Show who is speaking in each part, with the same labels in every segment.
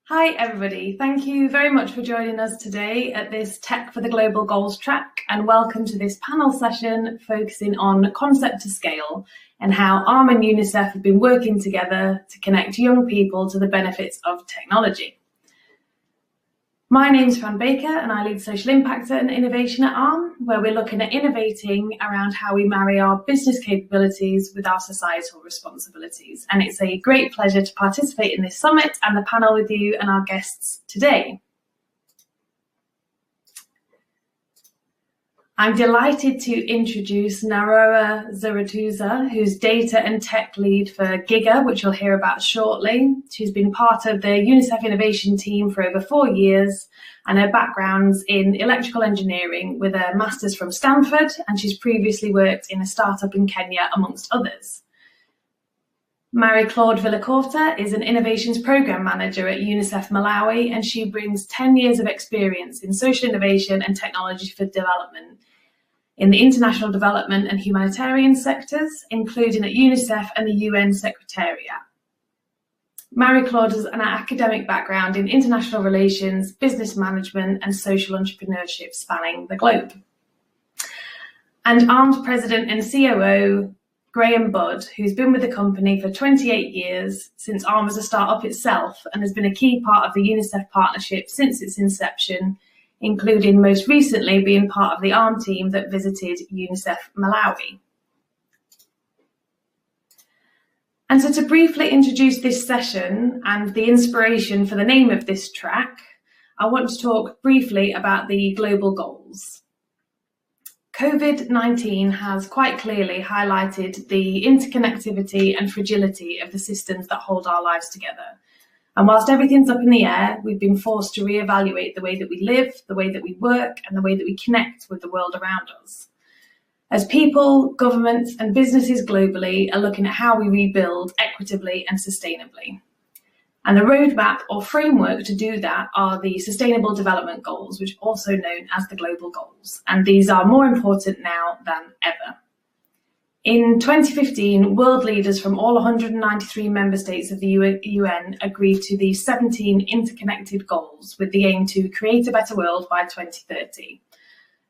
Speaker 1: Hi everybody, thank you very much for joining us today at this Tech for the Global Goals track, and welcome to this panel session focusing on concept to scale and how ARM and Unicef have been working together to connect young people to the benefits of technology. My name's Fran and I lead Social Impact and Innovation at ARM, where we're looking at innovating around how we marry our business capabilities with our societal responsibilities. And it's a great pleasure to participate in this summit and the panel with you and our guests today. I'm delighted to introduce Naroa Zurutuza, who's data and tech lead for GIGA, which you'll hear about shortly. She's been part of the Unicef innovation team for over 4 years, and her background's in electrical engineering with a master's from Stanford, and she's previously worked in a startup in Kenya, amongst others. Marie-Claudine Villacorta is an innovations program manager at Unicef Malawi, and she brings 10 years of experience in social innovation and technology for development in the international development and humanitarian sectors, including at UNICEF and the UN Secretariat. Marie-Claude has an academic background in international relations, business management, and social entrepreneurship spanning the globe. And ARM's president and COO, Graham Budd, who's been with the company for 28 years, since ARM was a startup itself, and has been a key part of the UNICEF partnership since its inception, including most recently being part of the ARM team that visited UNICEF Malawi. And so to briefly introduce this session and the inspiration for the name of this track, I want to talk briefly about the global goals. COVID-19 has quite clearly highlighted the interconnectivity and fragility of the systems that hold our lives together. And whilst everything's up in the air, we've been forced to reevaluate the way that we live, the way that we work, and the way that we connect with the world around us. As people, governments, and businesses globally are looking at how we rebuild equitably and sustainably. And the roadmap or framework to do that are the Sustainable Development Goals, which are also known as the Global Goals. And these are more important now than ever. In 2015, world leaders from all 193 member states of the UN agreed to the 17 interconnected goals with the aim to create a better world by 2030,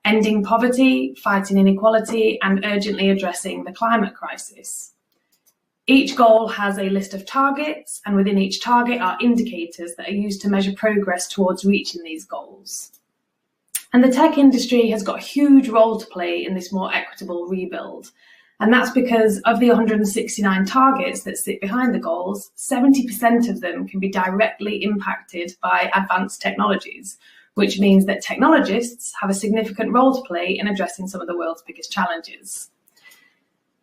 Speaker 1: ending poverty, fighting inequality, and urgently addressing the climate crisis. Each goal has a list of targets, and within each target are indicators that are used to measure progress towards reaching these goals. And the tech industry has got a huge role to play in this more equitable rebuild. And that's because of the 169 targets that sit behind the goals, 70% of them can be directly impacted by advanced technologies, which means that technologists have a significant role to play in addressing some of the world's biggest challenges.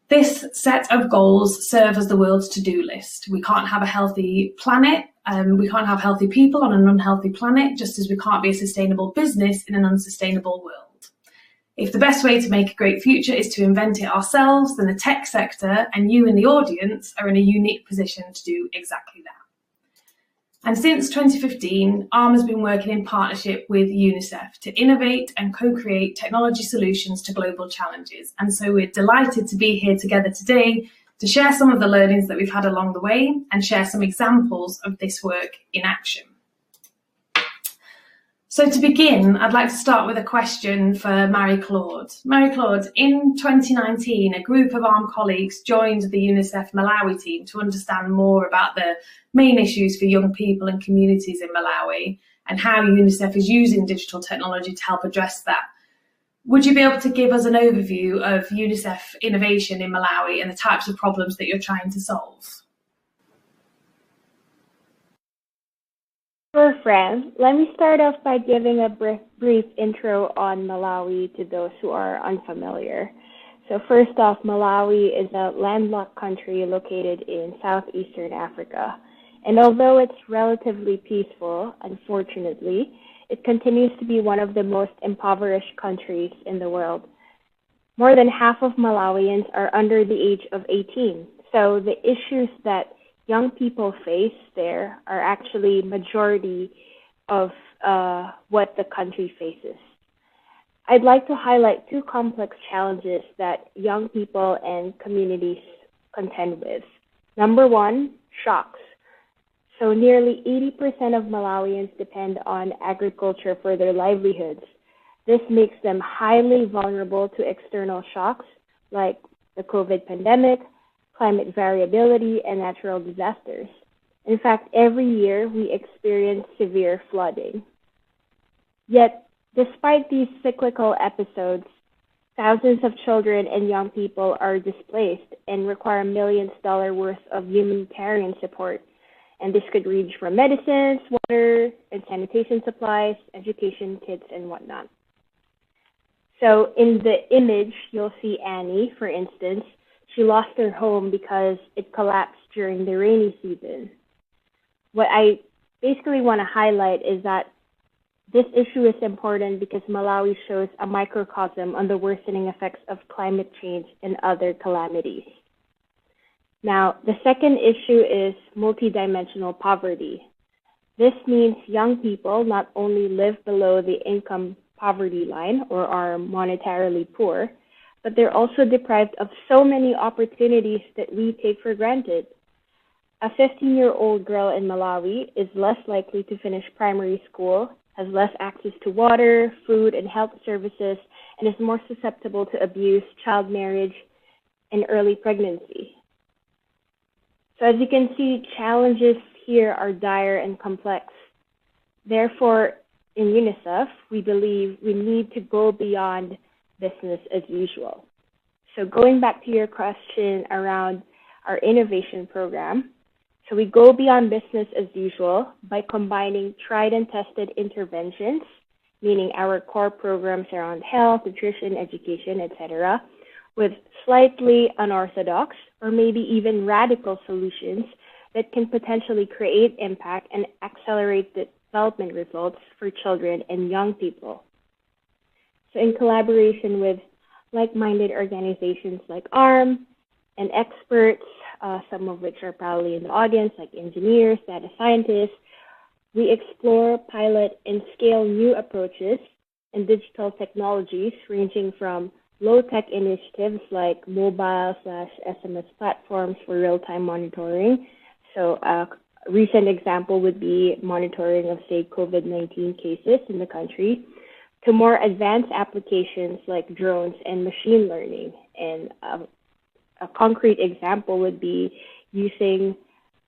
Speaker 1: This set of goals serve as the world's to-do list. We can't have a healthy planet, we can't have healthy people on an unhealthy planet, just as we can't be a sustainable business in an unsustainable world. If the best way to make a great future is to invent it ourselves, then the tech sector and you in the audience are in a unique position to do exactly that. And since 2015, ARM has been working in partnership with UNICEF to innovate and co-create technology solutions to global challenges. And so we're delighted to be here together today to share some of the learnings that we've had along the way and share some examples of this work in action. So to begin, I'd like to start with a question for Marie-Claude. Marie-Claude, in 2019, a group of ARM colleagues joined the UNICEF Malawi team to understand more about the main issues for young people and communities in Malawi and how UNICEF is using digital technology to help address that. Would you be able to give us an overview of UNICEF innovation in Malawi and the types of problems that you're trying to solve?
Speaker 2: Sure, Fran. Let me start off by giving a brief intro on Malawi to those who are unfamiliar. So first off, Malawi is a landlocked country located in southeastern Africa. And although it's relatively peaceful, unfortunately, it continues to be one of the most impoverished countries in the world. More than half of Malawians are under the age of 18. So the issues that young people face there are actually majority of what the country faces. I'd like to highlight two complex challenges that young people and communities contend with. Number one, shocks. So nearly 80% of Malawians depend on agriculture for their livelihoods. This makes them highly vulnerable to external shocks like the COVID pandemic, climate variability, and natural disasters. In fact, every year we experience severe flooding. Yet, despite these cyclical episodes, thousands of children and young people are displaced and require millions of dollars worth of humanitarian support. And this could range from medicines, water, and sanitation supplies, education kits, and whatnot. So in the image, you'll see Annie, for instance. She lost her home because it collapsed during the rainy season. What I basically want to highlight is that this issue is important because Malawi shows a microcosm on the worsening effects of climate change and other calamities. Now, the second issue is multidimensional poverty. This means young people not only live below the income poverty line or are monetarily poor, but they're also deprived of so many opportunities that we take for granted. A 15-year-old girl in Malawi is less likely to finish primary school, has less access to water, food, and health services, and is more susceptible to abuse, child marriage, and early pregnancy. So as you can see, challenges here are dire and complex. Therefore, in Unicef, we believe we need to go beyond business as usual. So going back to your question around our innovation program, so we go beyond business as usual by combining tried and tested interventions, meaning our core programs around health, nutrition, education, etc., with slightly unorthodox or maybe even radical solutions that can potentially create impact and accelerate the development results for children and young people. So in collaboration with like-minded organizations like ARM and experts, some of which are probably in the audience, like engineers, data scientists, we explore, pilot, and scale new approaches and digital technologies ranging from low-tech initiatives like mobile/SMS platforms for real-time monitoring. So a recent example would be monitoring of, say, COVID-19 cases in the country, to more advanced applications like drones and machine learning. And a concrete example would be using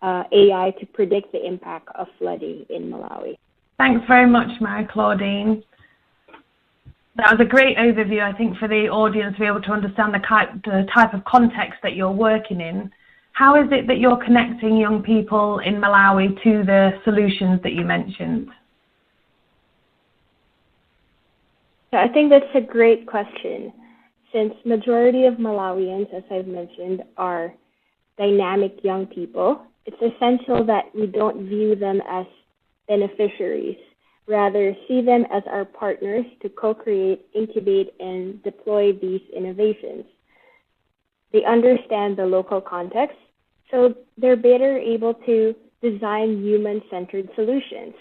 Speaker 2: AI to predict the impact of flooding in Malawi.
Speaker 1: Thanks very much, Marie-Claudine. That was a great overview, I think, for the audience to be able to understand the type of context that you're working in. How is it that you're connecting young people in Malawi to the solutions that you mentioned?
Speaker 2: So I think that's a great question. Since majority of Malawians, as I've mentioned, are dynamic young people, it's essential that we don't view them as beneficiaries. Rather, see them as our partners to co-create, incubate, and deploy these innovations. They understand the local context, so they're better able to design human-centered solutions.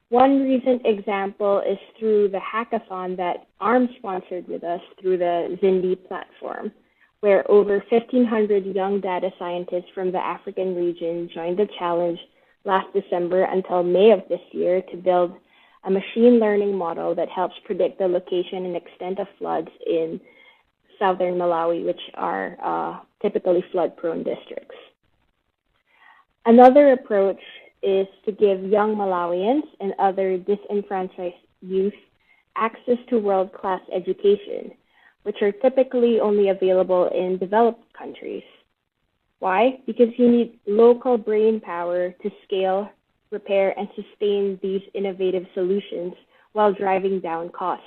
Speaker 2: One recent example is through the hackathon that ARM sponsored with us through the Zindi platform, where over 1,500 young data scientists from the African region joined the challenge last December until May of this year to build a machine learning model that helps predict the location and extent of floods in southern Malawi, which are typically flood-prone districts. Another approach is to give young Malawians and other disenfranchised youth access to world-class education, which are typically only available in developed countries. Why? Because you need local brain power to scale, repair, and sustain these innovative solutions while driving down costs.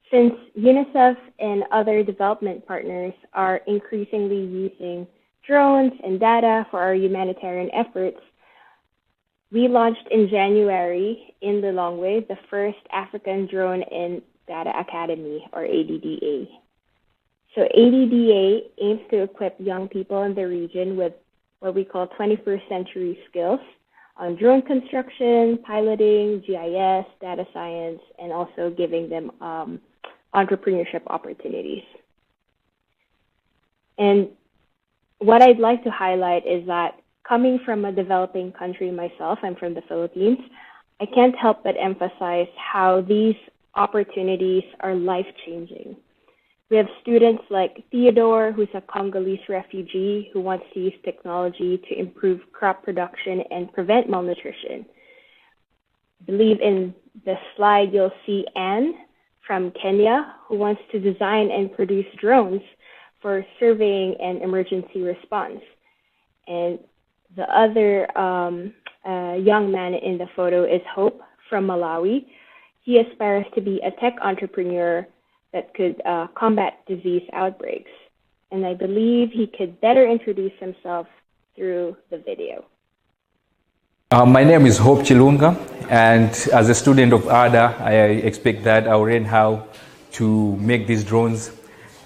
Speaker 2: Since UNICEF and other development partners are increasingly using drones and data for our humanitarian efforts, we launched in January in Lilongwe the first African Drone and Data Academy, or ADDA. So ADDA aims to equip young people in the region with what we call 21st century skills on drone construction, piloting, GIS, data science, and also giving them entrepreneurship opportunities. And what I'd like to highlight is that coming from a developing country myself, I'm from the Philippines, I can't help but emphasize how these opportunities are life-changing. We have students like Theodore, who's a Congolese refugee who wants to use technology to improve crop production and prevent malnutrition. I believe in the slide you'll see Anne from Kenya, who wants to design and produce drones for surveying and emergency response. And the other young man in the photo is Hope from Malawi. He aspires to be a tech entrepreneur that could combat disease outbreaks. And I believe he could better introduce himself through the video.
Speaker 3: My name is Hope Chilunga, and as a student of ADA, I expect that I'll learn how to make these drones.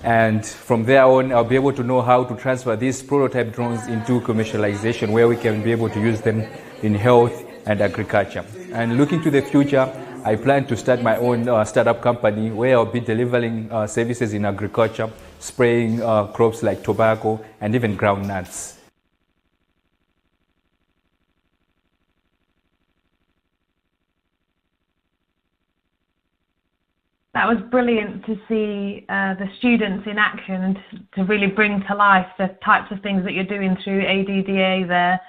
Speaker 3: And from there on, I'll be able to know how to transfer these prototype drones into commercialization, where we can be able to use them in health and agriculture. And looking to the future, I plan to start my own startup company where I'll be delivering services in agriculture, spraying crops like tobacco and even groundnuts.
Speaker 1: That was brilliant to see the students in action and to really bring to life the types of things that you're doing through ADDA there.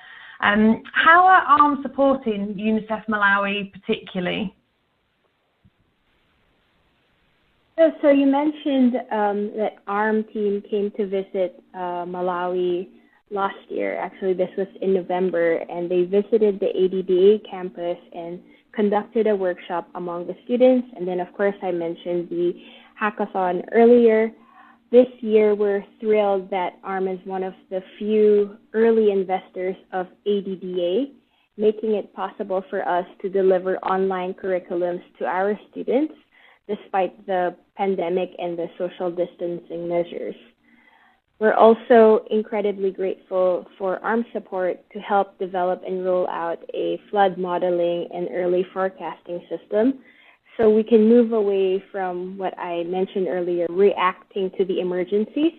Speaker 1: How are ARM supporting Unicef Malawi particularly?
Speaker 2: So you mentioned that ARM team came to visit Malawi last year. Actually, this was in November, and they visited the ADDA campus and conducted a workshop among the students. And then, of course, I mentioned the hackathon earlier. This year, we're thrilled that ARM is one of the few early investors of ADDA, making it possible for us to deliver online curriculums to our students, despite the pandemic and the social distancing measures. We're also incredibly grateful for ARM support to help develop and roll out a flood modeling and early forecasting system, so we can move away from what I mentioned earlier, reacting to the emergencies,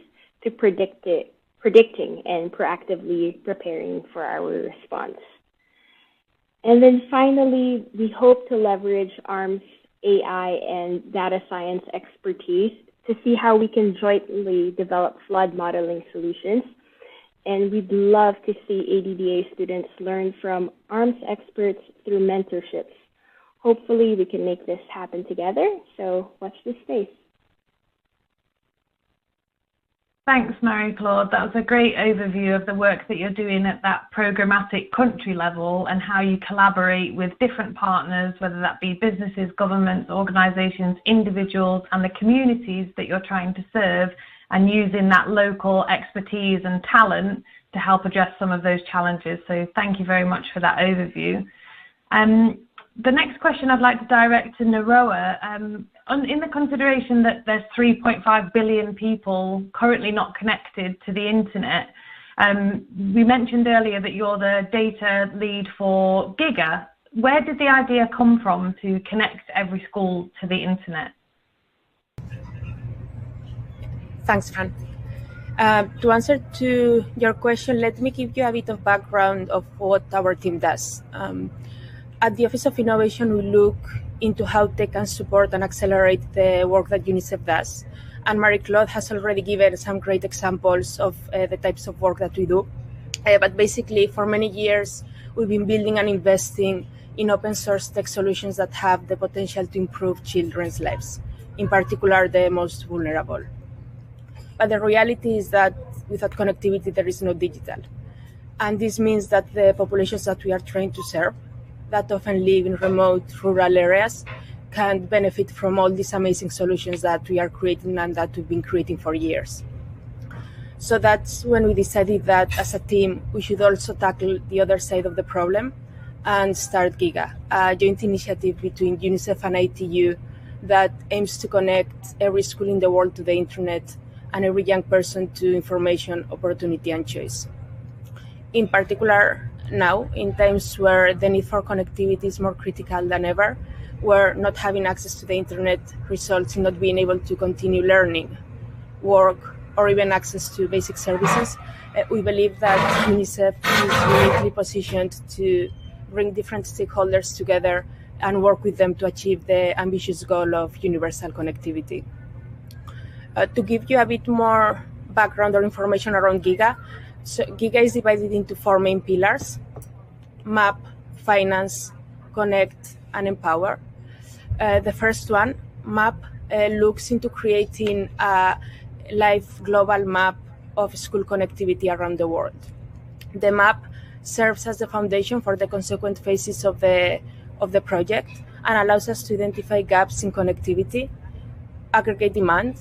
Speaker 2: to predicting and proactively preparing for our response. And then finally, we hope to leverage ARM's AI and data science expertise to see how we can jointly develop flood modeling solutions. And we'd love to see ADDA students learn from ARM's experts through mentorships. Hopefully we can make this happen together, so watch this space.
Speaker 1: Thanks, Marie-Claude. That was a great overview of the work that you're doing at that programmatic country level and how you collaborate with different partners, whether that be businesses, governments, organisations, individuals, and the communities that you're trying to serve, and using that local expertise and talent to help address some of those challenges. So thank you very much for that overview. The next question I'd like to direct to Naroa. In the consideration that there's 3.5 billion people currently not connected to the internet, we mentioned earlier that you're the data lead for GIGA. Where did the idea come from to connect every school to the internet?
Speaker 4: Thanks, Fran. To answer to your question, let me give you a bit of background of what our team does. At the Office of Innovation, we look into how tech can support and accelerate the work that UNICEF does. And Marie-Claude has already given some great examples of the types of work that we do. But basically, for many years, we've been building and investing in open source tech solutions that have the potential to improve children's lives, in particular, the most vulnerable. But the reality is that without connectivity, there is no digital. And this means that the populations that we are trying to serve, that often live in remote rural areas, can benefit from all these amazing solutions that we are creating and that we've been creating for years. So that's when we decided that as a team, we should also tackle the other side of the problem and start GIGA, a joint initiative between UNICEF and ITU that aims to connect every school in the world to the internet and every young person to information, opportunity, and choice. In particular, now, in times where the need for connectivity is more critical than ever, where not having access to the internet results in not being able to continue learning, work, or even access to basic services. We believe that UNICEF is uniquely positioned to bring different stakeholders together and work with them to achieve the ambitious goal of universal connectivity. To give you a bit more background or information around GIGA, so GIGA is divided into 4 main pillars: map, finance, connect, and empower. The first one, map, looks into creating a live global map of school connectivity around the world. The map serves as the foundation for the consequent phases of the project and allows us to identify gaps in connectivity, aggregate demand,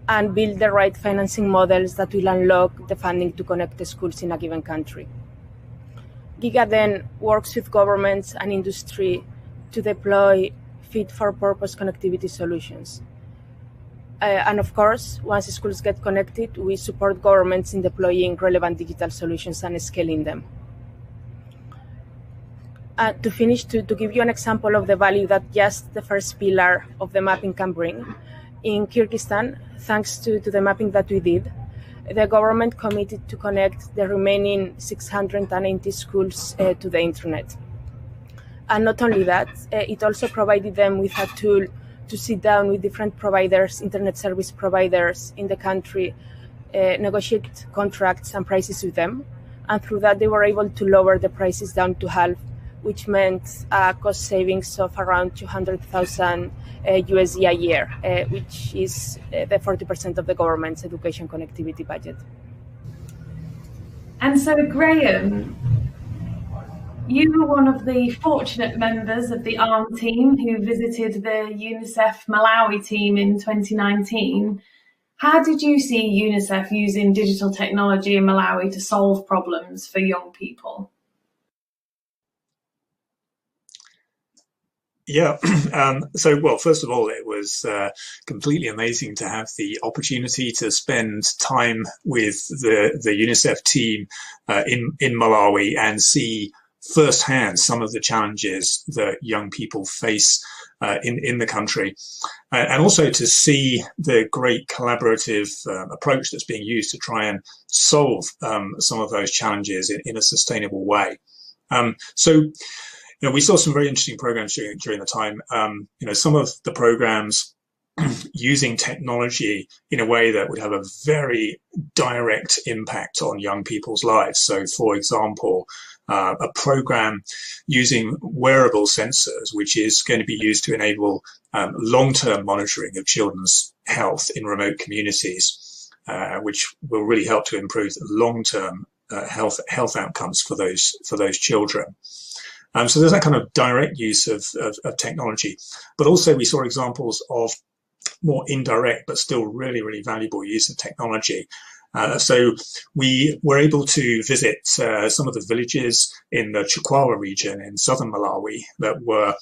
Speaker 4: and build the right financing models that will unlock the funding to connect the schools in a given country. GIGA then works with governments and industry to deploy fit-for-purpose connectivity solutions. And of course, once schools get connected, we support governments in deploying relevant digital solutions and scaling them. To finish, to give you an example of the value that just the first pillar of the mapping can bring, in Kyrgyzstan, thanks to the mapping that we did, the government committed to connect the remaining 690 schools to the internet. And not only that, it also provided them with a tool to sit down with different providers, internet service providers in the country, negotiate contracts and prices with them. And through that, they were able to lower the prices down to half, which meant cost savings of around 200,000 USD a year, which is the 40% of the government's education connectivity budget.
Speaker 1: And so, Graham, you were one of the fortunate members of the ARM team who visited the UNICEF Malawi team in 2019. How did you see UNICEF using digital technology in Malawi to solve problems for young people?
Speaker 5: Yeah, well, first of all, it was completely amazing to have the opportunity to spend time with the UNICEF team in Malawi and see firsthand some of the challenges that young people face in the country, and also to see the great collaborative approach that's being used to try and solve some of those challenges in a sustainable way. We saw some very interesting programs during the time. Some of the programs using technology in a way that would have a very direct impact on young people's lives. So, for example, a program using wearable sensors, which is going to be used to enable long-term monitoring of children's health in remote communities, which will really help to improve long-term health outcomes for those children. So there's that kind of direct use of technology, but also we saw examples of more indirect but still really, really valuable use of technology. So we were able to visit some of the villages in the Chikwawa region in southern Malawi that were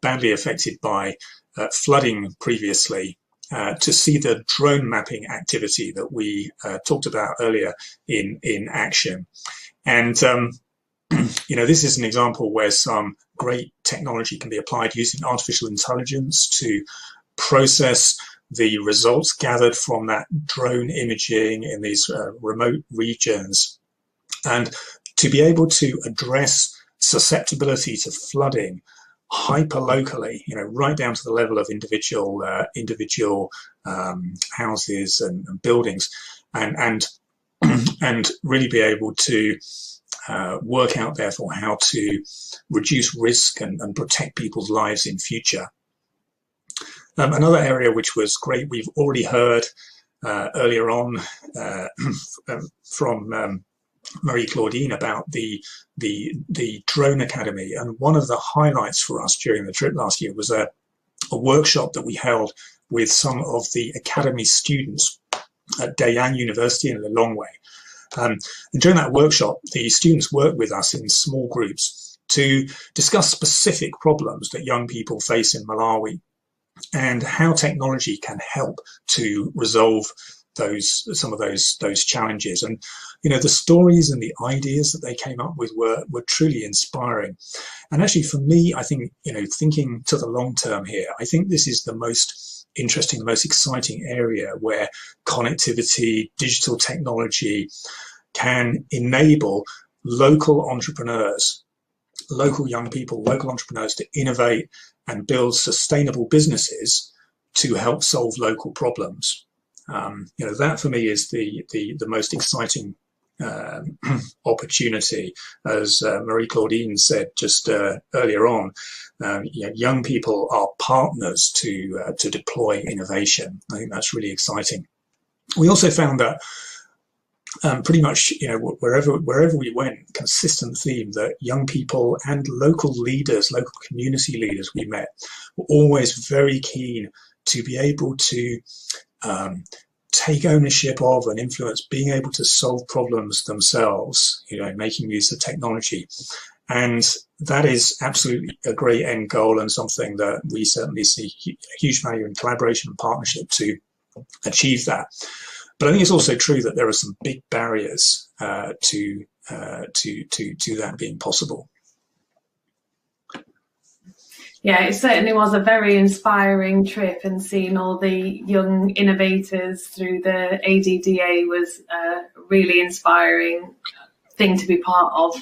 Speaker 5: badly affected by flooding previously, to see the drone mapping activity that we talked about earlier in action. And this is an example where some great technology can be applied using artificial intelligence to process the results gathered from that drone imaging in these remote regions, and to be able to address susceptibility to flooding hyper-locally, right down to the level of individual houses and buildings, and really be able to work out, therefore, how to reduce risk and protect people's lives in future. Another area which was great, we've already heard earlier on from Marie-Claudine about the Drone Academy. And one of the highlights for us during the trip last year was a workshop that we held with some of the Academy students at Dayang University in Lilongwe. And during that workshop, the students worked with us in small groups to discuss specific problems that young people face in Malawi and how technology can help to resolve some of those challenges. And the stories and the ideas that they came up with were truly inspiring. And actually, for me, I think thinking to the long term here, I think this is the most interesting, the most exciting area where connectivity, digital technology can enable local entrepreneurs, local young people, local entrepreneurs to innovate and build sustainable businesses to help solve local problems. That for me is the most exciting opportunity. As Marie-Claudine said just earlier on, young people are partners to deploy innovation. I think that's really exciting. We also found that pretty much, wherever we went, consistent theme that young people and local leaders, local community leaders we met, were always very keen to be able to take ownership of and influence, being able to solve problems themselves, making use of technology. And that is absolutely a great end goal and something that we certainly see huge value in collaboration and partnership to achieve that. But I think it's also true that there are some big barriers to that being possible.
Speaker 1: Yeah, it certainly was a very inspiring trip, and seeing all the young innovators through the ADDA was a really inspiring thing to be part of.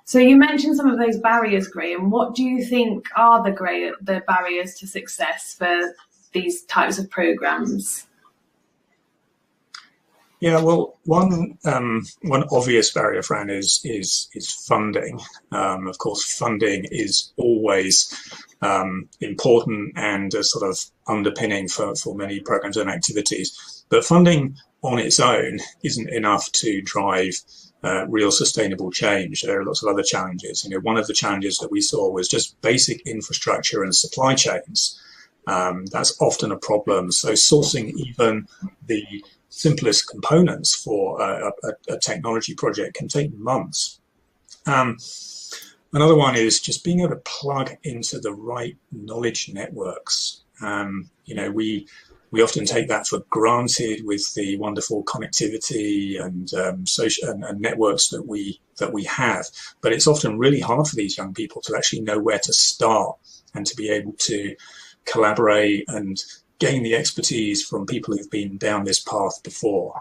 Speaker 1: So you mentioned some of those barriers, Graham. What do you think are the barriers to success for these types of programs?
Speaker 5: Yeah, well, one obvious barrier, Fran, is funding. Of course, funding is always important and a sort of underpinning for many programs and activities. But funding on its own isn't enough to drive real sustainable change. There are lots of other challenges. One of the challenges that we saw was just basic infrastructure and supply chains. That's often a problem. So sourcing even the simplest components for a technology project can take months. Another one is just being able to plug into the right knowledge networks. We often take that for granted with the wonderful connectivity and social and networks that we have, but it's often really hard for these young people to actually know where to start and to be able to collaborate and gain the expertise from people who've been down this path before.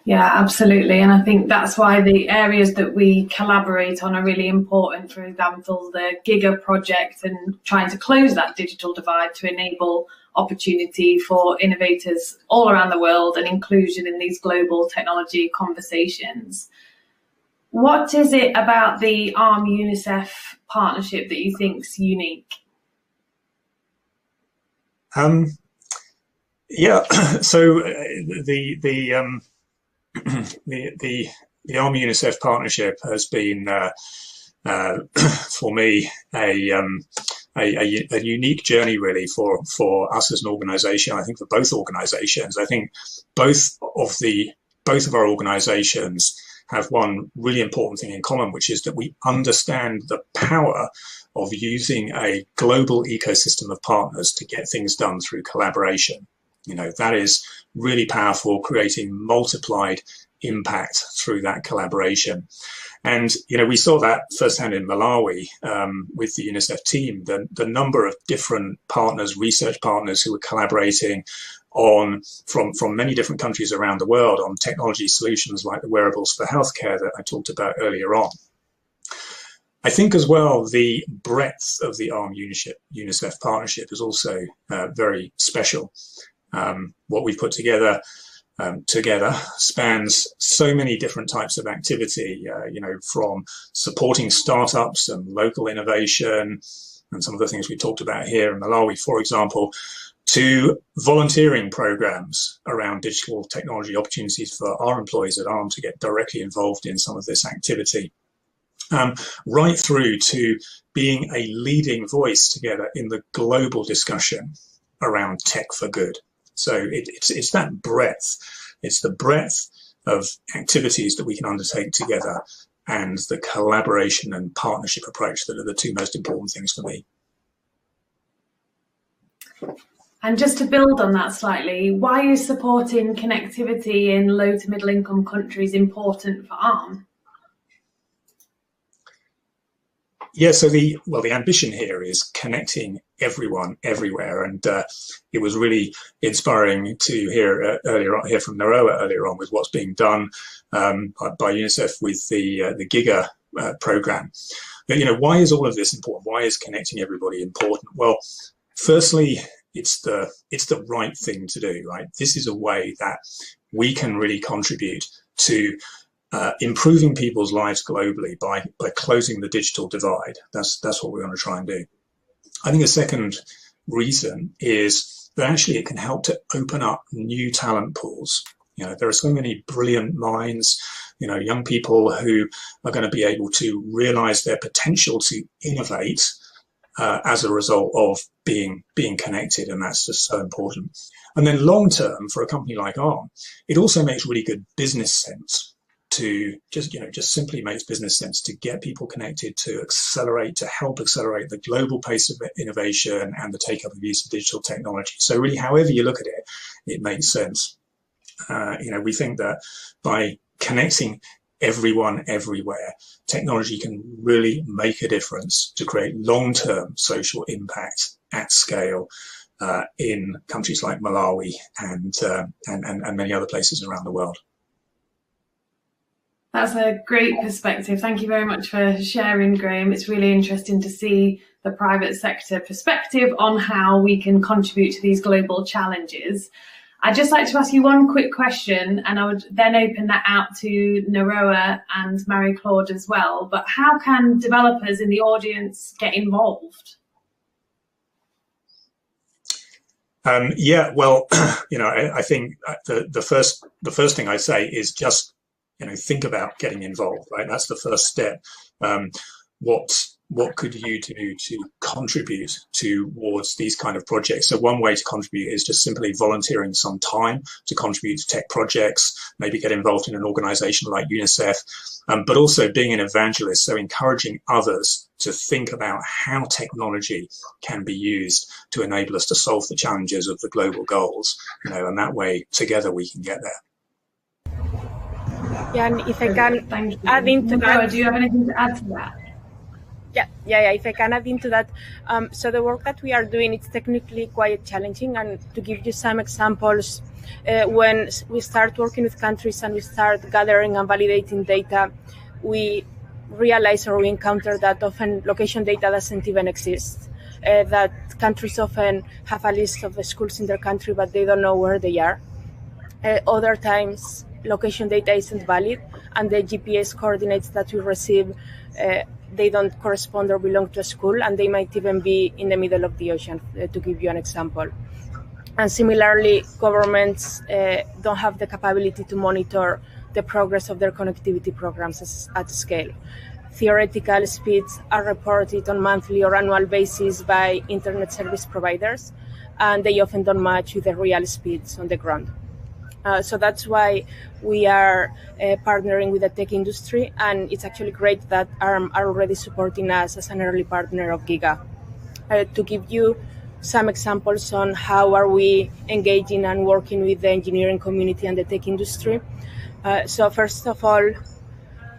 Speaker 1: Yeah, absolutely. And I think that's why the areas that we collaborate on are really important. For example, the GIGA project and trying to close that digital divide to enable opportunity for innovators all around the world and inclusion in these global technology conversations. What is it about the ARM-Unicef partnership that you think's unique?
Speaker 5: Yeah, so the ARM-Unicef partnership has been for me a unique journey really for us as an organisation. I think for both organisations. I think both of our organisations have one really important thing in common, which is that we understand the power of using a global ecosystem of partners to get things done through collaboration. That is really powerful, creating multiplied impact through that collaboration. And, we saw that firsthand in Malawi with the UNICEF team, the number of different partners, research partners who were collaborating from many different countries around the world on technology solutions like the wearables for healthcare that I talked about earlier on. I think as well, the breadth of the ARM-UNICEF partnership is also very special. What we've put together spans so many different types of activity, from supporting startups and local innovation and some of the things we talked about here in Malawi, for example, to volunteering programs around digital technology opportunities for our employees at ARM to get directly involved in some of this activity. Right through to being a leading voice together in the global discussion around tech for good. So it's that breadth. It's the breadth of activities that we can undertake together and the collaboration and partnership approach that are the two most important things for me.
Speaker 1: And just to build on that slightly, why is supporting connectivity in low to middle income countries important for ARM?
Speaker 5: Yeah, so the ambition here is connecting everyone everywhere, and it was really inspiring to hear from Naroa earlier on with what's being done by Unicef with the GIGA program. But, why is all of this important? Why is connecting everybody important? Well, firstly, it's the right thing to do, right? This is a way that we can really contribute to improving people's lives globally by closing the digital divide. That's what we want to try and do. I think a second reason is that actually it can help to open up new talent pools. There are so many brilliant minds, young people who are going to be able to realize their potential to innovate as a result of being connected, and that's just so important. And then long term, for a company like ARM, it also makes really good business sense to just simply makes business sense to get people connected, to help accelerate the global pace of innovation and the take-up of use of digital technology. So really, however you look at it, it makes sense. We think that by connecting everyone everywhere, technology can really make a difference to create long-term social impact at scale in countries like Malawi and many other places around the world.
Speaker 1: That's a great perspective. Thank you very much for sharing, Graham. It's really interesting to see the private sector perspective on how we can contribute to these global challenges. I'd just like to ask you one quick question, and I would then open that out to Naroa and Marie-Claude as well. But how can developers in the audience get involved?
Speaker 5: I think the first thing I say is just think about getting involved, right? That's the first step. What could you do to contribute towards these kind of projects? So one way to contribute is just simply volunteering some time to contribute to tech projects, maybe get involved in an organization like Unicef, but also being an evangelist, so encouraging others to think about how technology can be used to enable us to solve the challenges of the global goals, and that way together we can get there.
Speaker 4: Yeah, and if I can add into that,
Speaker 1: do you have anything to add to that?
Speaker 4: Yeah. If I can add into that, so the work that we are doing, it's technically quite challenging. And to give you some examples, when we start working with countries and we start gathering and validating data, we realize or we encounter that often location data doesn't even exist. That countries often have a list of the schools in their country, but they don't know where they are. Other times, location data isn't valid, and the GPS coordinates that we receive, they don't correspond or belong to a school, and they might even be in the middle of the ocean, to give you an example. And similarly, governments don't have the capability to monitor the progress of their connectivity programs at scale. Theoretical speeds are reported on monthly or annual basis by internet service providers, and they often don't match with the real speeds on the ground. So that's why we are partnering with the tech industry, and it's actually great that ARM are already supporting us as an early partner of GIGA. To give you some examples on how are we engaging and working with the engineering community and the tech industry. So first of all,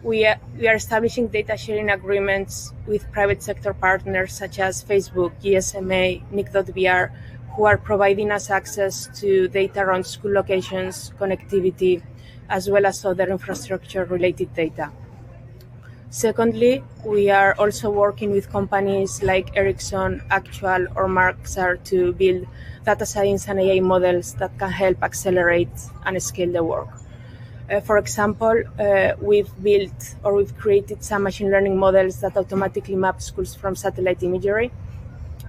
Speaker 4: we are establishing data sharing agreements with private sector partners such as Facebook, GSMA, Nick.VR, who are providing us access to data around school locations, connectivity, as well as other infrastructure-related data. Secondly, we are also working with companies like Ericsson, Actual, or Marxar to build data science and AI models that can help accelerate and scale the work. For example, we've created some machine learning models that automatically map schools from satellite imagery,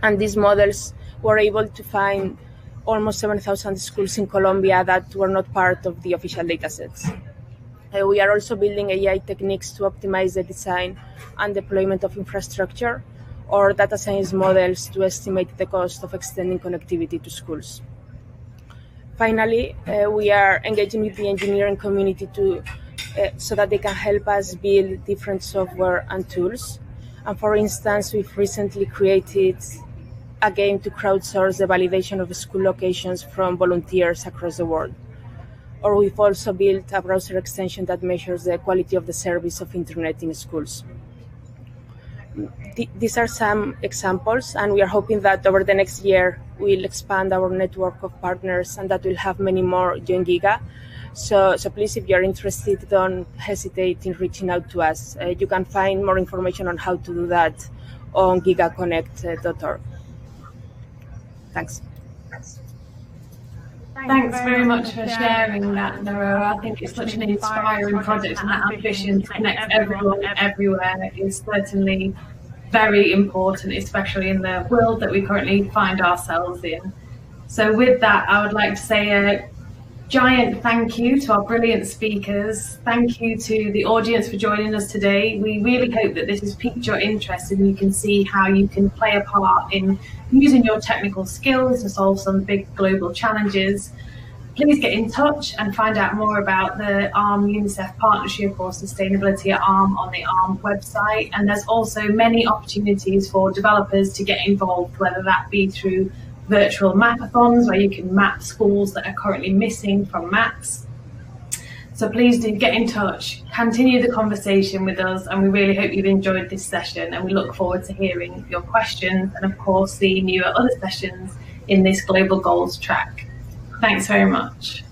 Speaker 4: and these models were able to find almost 7,000 schools in Colombia that were not part of the official datasets. We are also building AI techniques to optimize the design and deployment of infrastructure, or data science models to estimate the cost of extending connectivity to schools. Finally, we are engaging with the engineering community so that they can help us build different software and tools. And for instance, we've recently created again to crowdsource the validation of school locations from volunteers across the world. Or we've also built a browser extension that measures the quality of the service of internet in schools. These are some examples, and we are hoping that over the next year we'll expand our network of partners and that we'll have many more join GIGA. So please, if you're interested, don't hesitate in reaching out to us. You can find more information on how to do that on gigaconnect.org. Thanks.
Speaker 1: Thanks very much for sharing that, Naroa. I think it's such an inspiring project, and that ambition to connect everyone everywhere is certainly very important, especially in the world that we currently find ourselves in. So with that, I would like to say a giant thank you to our brilliant speakers. Thank you to the audience for joining us today. We really hope that this has piqued your interest and you can see how you can play a part in using your technical skills to solve some big global challenges. Please get in touch and find out more about the ARM Unicef Partnership or Sustainability at ARM on the ARM website. And there's also many opportunities for developers to get involved, whether that be through virtual mapathons, where you can map schools that are currently missing from maps. So please do get in touch, continue the conversation with us, and we really hope you've enjoyed this session, and we look forward to hearing your questions and of course seeing you at other sessions in this Global Goals track. Thanks very much.